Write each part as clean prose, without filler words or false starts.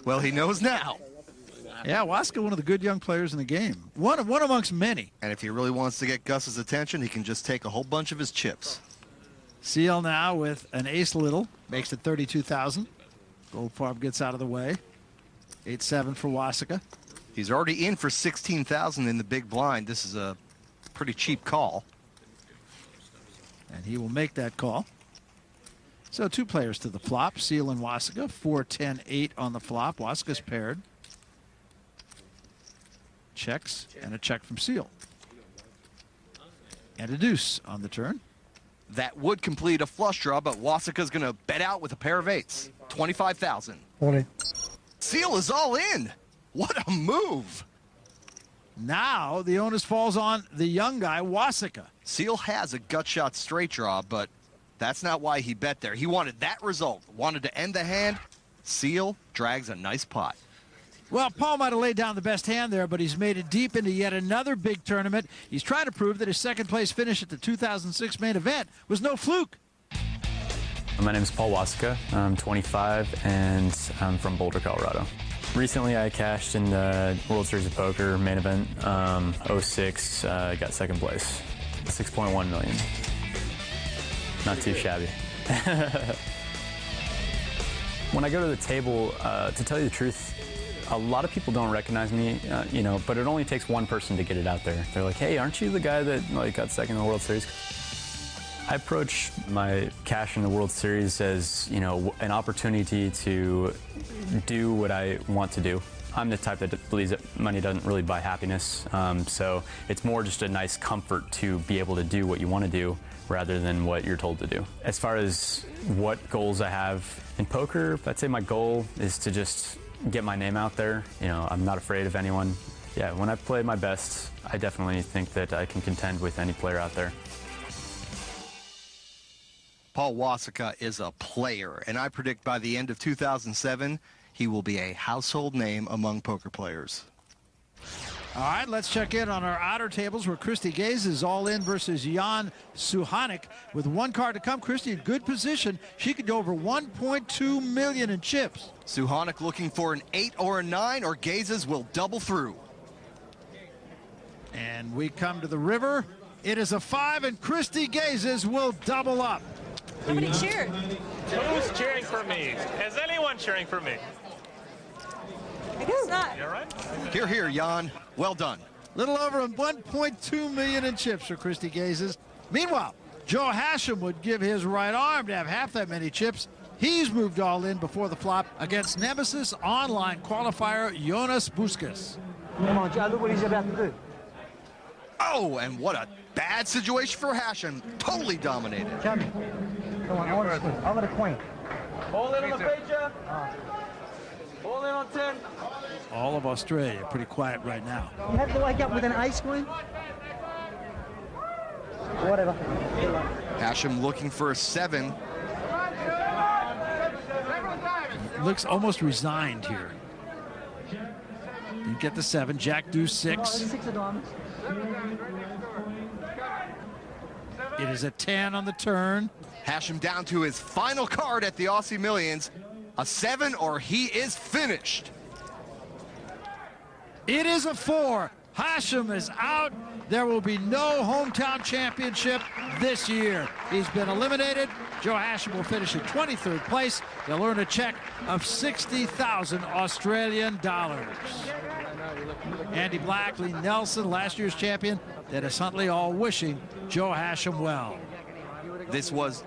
Well, he knows now. Yeah, Waska, one of the good young players in the game. One amongst many. And if he really wants to get Gus's attention, he can just take a whole bunch of his chips. Seal now with an ace little. Makes it 32,000. Goldfarb gets out of the way. 8-7 for Waska. He's already in for 16,000 in the big blind. This is a pretty cheap call. And he will make that call. So two players to the flop, Seal and Waska. 4-10-8 on the flop. Waska's paired. Checks and a check from Seal. And a deuce on the turn. That would complete a flush draw, but Wasika's going to bet out with a pair of eights. 25,000. Seal is all in. What a move. Now the onus falls on the young guy, Wasika. Seal has a gut shot straight draw, but that's not why he bet there. He wanted that result, wanted to end the hand. Seal drags a nice pot. Well, Paul might have laid down the best hand there, but he's made it deep into yet another big tournament. He's trying to prove that his second-place finish at the 2006 main event was no fluke. My name is Paul Wasika. I'm 25, and I'm from Boulder, Colorado. Recently, I cashed in the World Series of Poker main event, 06, got second place, 6.1 million. Not too shabby. When I go to the table, to tell you the truth, a lot of people don't recognize me, you know, but it only takes one person to get it out there. They're like, hey, aren't you the guy that got second in the World Series? I approach my cash in the World Series as, you know, an opportunity to do what I want to do. I'm the type that believes that money doesn't really buy happiness, so it's more just a nice comfort to be able to do what you want to do rather than what you're told to do. As far as what goals I have in poker, I'd say my goal is to just get my name out there. You know, I'm not afraid of anyone. Yeah, when I play my best, I definitely think that I can contend with any player out there. Paul Wasika is a player, and I predict by the end of 2007, he will be a household name among poker players. All right, let's check in on our outer tables where Christy Gaze is all in versus Jan Suhanik. With one card to come, Christy in good position. She could go over 1.2 million in chips. Suhanik looking for an 8 or a 9, or Gazes will double through. And we come to the river. It is a 5, and Christy Gazes will double up. Somebody cheered. Who's cheering for me? Is anyone cheering for me? I guess not. You all right? Here, here, Jan. Well done. Little over 1.2 million in chips for Christy Gazes. Meanwhile, Joe Hashem would give his right arm to have half that many chips. He's moved all in before the flop against Nemesis online qualifier Jonas Busquets. Come on, Joe, look what he's about to do. Oh, and what a bad situation for Hashem. Totally dominated. Come on, I want a queen. All in on the feature. All in on 10. All of Australia pretty quiet right now. You have to wake up with an ace queen? Whatever. Hashem looking for a 7. Looks almost resigned here. Didn't get the 7. Jack deuce 6. 6 of diamonds. It is a 10 on the turn. Hashem down to his final card at the Aussie Millions. A 7 or he is finished. It is a 4. Hashem is out. There will be no hometown championship this year. He's been eliminated. Joe Hashem will finish in 23rd place. They'll earn a check of 60,000 Australian dollars. Andy Black, Lee Nelson, last year's champion, Dennis Huntley, all wishing Joe Hashem well. This was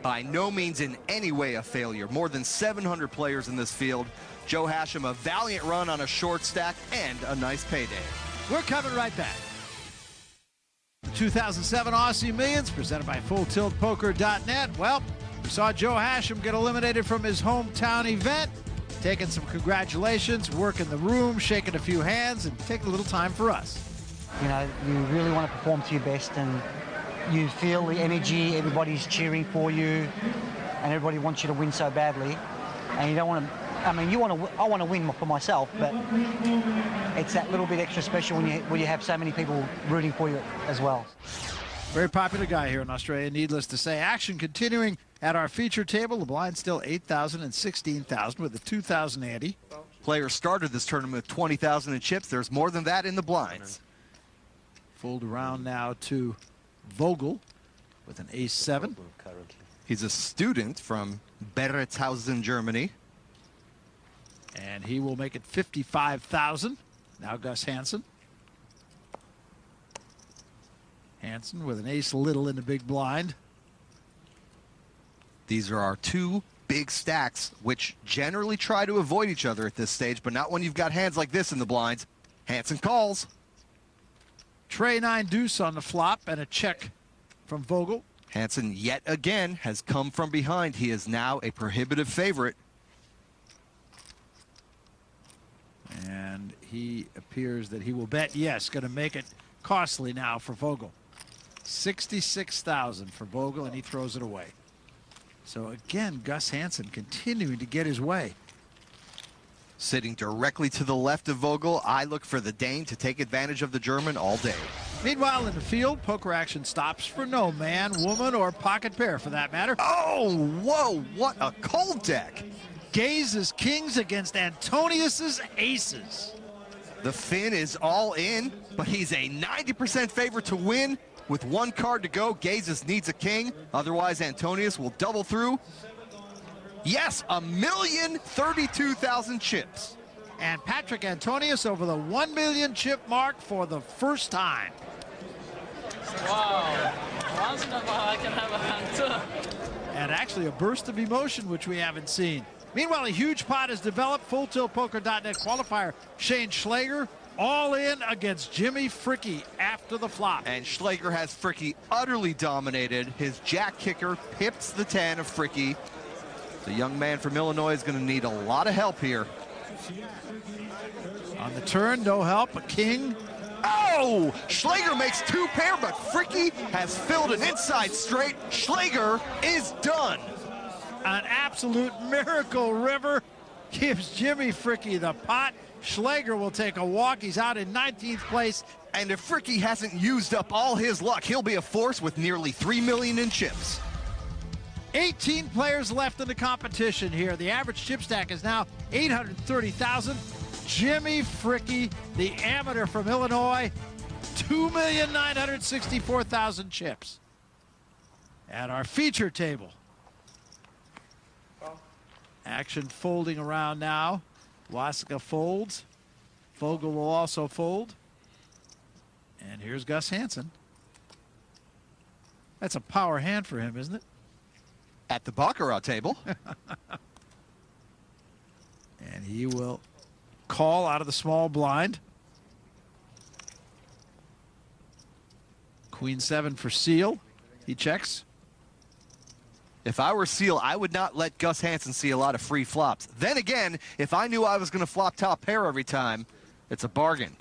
by no means in any way a failure. More than 700 players in this field. Joe Hashem, a valiant run on a short stack and a nice payday. We're coming right back. 2007 Aussie Millions presented by FullTiltPoker.net. Well, we saw Joe Hashem get eliminated from his hometown event, taking some congratulations, working the room, shaking a few hands, and taking a little time for us. You know, you really want to perform to your best, and you feel the energy, everybody's cheering for you, and everybody wants you to win so badly, and you don't want to, I mean, I want to win for myself, but it's that little bit extra special when you have so many people rooting for you as well. Very popular guy here in Australia, needless to say. Action continuing at our feature table. The blind still 8,000 and 16,000 with a 2,000 ante. players started this tournament with 20,000 in chips. There's more than that in the blinds. Fold around now to Vogel with an ace-7. He's a student from Beretshausen, Germany. And he will make it 55,000. Now Gus Hansen. Hansen with an ace little in the big blind. These are our two big stacks, which generally try to avoid each other at this stage, but not when you've got hands like this in the blinds. Hansen calls. Trey 9 deuce on the flop and a check from Vogel. Hansen yet again has come from behind. He is now a prohibitive favorite. And he appears that he will bet yes. Going to make it costly now for Vogel. 66,000 for Vogel, and he throws it away. So again, Gus Hansen continuing to get his way. Sitting directly to the left of Vogel, I look for the Dane to take advantage of the German all day. Meanwhile, in the field, poker action stops for no man, woman, or pocket pair for that matter. Oh, whoa, what a cold deck. Gaze's kings against Antonius's aces. The Finn is all in, but he's a 90% favorite to win. With one card to go, Gazes needs a king. Otherwise, Antonius will double through. Yes, 1,032,000 chips. And Patrick Antonius over the 1 million chip mark for the first time. Wow. Once in a while I can have a hand too. And actually a burst of emotion, which we haven't seen. Meanwhile, a huge pot is developed. FullTiltPoker.net qualifier Shane Schlager all in against Jimmy Fricke after the flop. And Schlager has Fricke utterly dominated. His jack kicker pips the 10 of Fricke. The young man from Illinois is going to need a lot of help here. On the turn, no help, a king. Oh! Schlager makes two pair, but Fricke has filled an inside straight. Schlager is done. An absolute miracle river gives Jimmy Fricke the pot. Schlager will take a walk. He's out in 19th place. And if Fricke hasn't used up all his luck, he'll be a force with nearly 3 million in chips. 18 players left in the competition here. The average chip stack is now 830,000. Jimmy Fricke, the amateur from Illinois, 2,964,000 chips. At our feature table. Action folding around now. Waska folds. Vogel will also fold. And here's Gus Hansen. That's a power hand for him, isn't it? At the Baccarat table. And he will call out of the small blind. Queen 7 for Seal. He checks. If I were Seal, I would not let Gus Hansen see a lot of free flops. Then again, if I knew I was going to flop top pair every time, it's a bargain.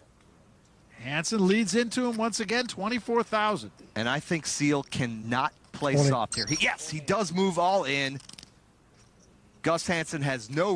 Hansen leads into him once again, 24,000. And I think Seal cannot play soft here. Yes, he does move all in. Gus Hansen has no